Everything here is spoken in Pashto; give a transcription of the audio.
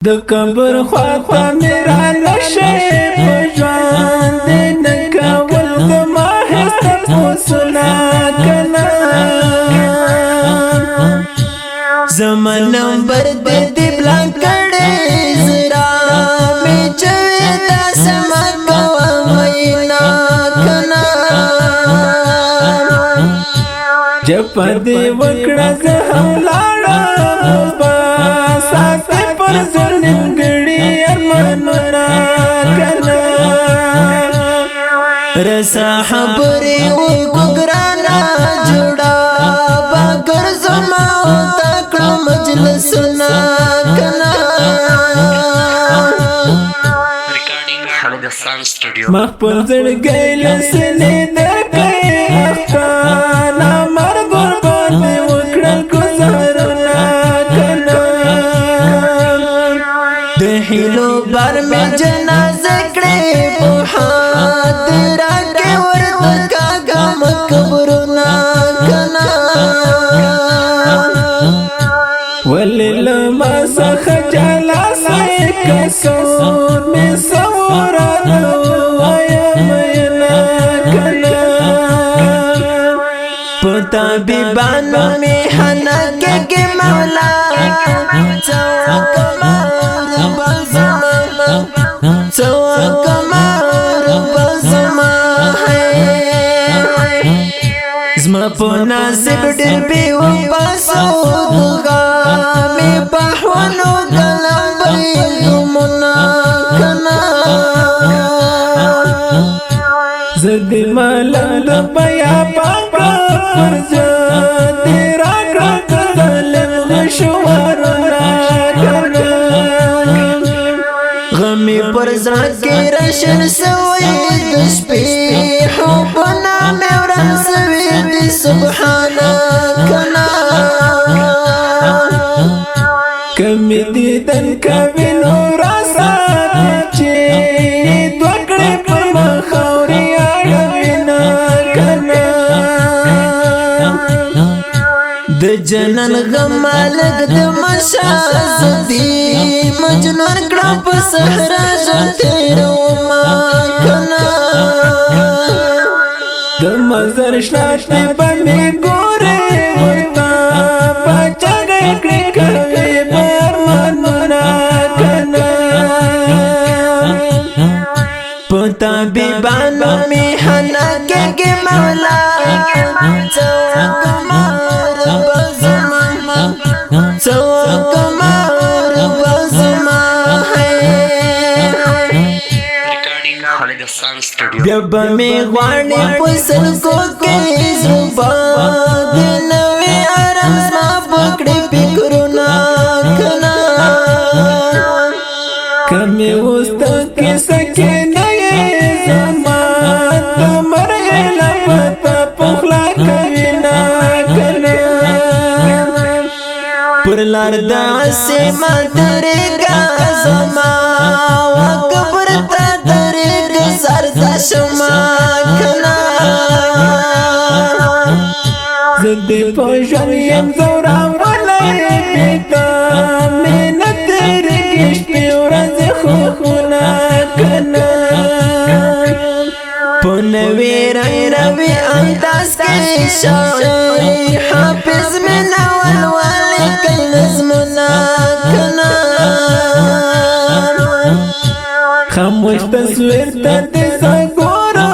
د قبر خواته میرا نشه پجوان دی نکول دما هستا پوسنا کنا زمان نمبر دی بلان کڑی زرا می چوی دا سما کوا مینا کنا جپا دی وکڑا زہم لارا ساتی پر ظلم گڑی ارمانونا کنا رسا حبری وکو گرانا جوڑا باگر زماو تاکڑا مجلسنا کنا مخپل زړګی لسنې درکې اختانا مرګور باندې وکړل گزارنا کنا د هیلو بار می جنازه کړې په حاضر کې ورته کاګه مقبرنا کنا ولله ما څخه جلا سې کسور می سورا پتا بیبانو می حنا کے مولا چوک مار بزما چوک مار بزما ہے زما په نصیب ډېر بي و پاسو دغا می بحونو ګلبي منا کنا زد ملال بیا پاپا پرزا تیرا کرد ظلم غشوارنا کنا غمی پر زړه کې راشن سوی د شپې حبنا مې وران سوی دی سبحانا کنا کمی دیدن کمی نورا ساتي دوکړې پر مخاوري اړوینا کنا د جنن غمالک د مشاز دی مجنون کړه په صحرا ژترو ما کنا د مزر شناشنې په می ګورې ورتا پچا کړې کوي برمنونا کنا پتا بیبانو می حنا کې مولا چوک مار بزما چوک مار بزما ہے بیا به می غواړي پسل کو کې زوبا د نوې آرام زما پکړې فکرونه کنا کمی وست کې سکینه زما د مرګ لپاره پخلا کوي نا کنا پر لار د سیمه درګه زما وقبر ته درګه سردا شما کنا زد پښم یم زورا ولای پیتا مینت رګش په ورځ خو خنا کنا پنوی روی انداز کې شاعر حافظ منا والوالي کلزمنا کنا خاموش تصویر ته د زګورا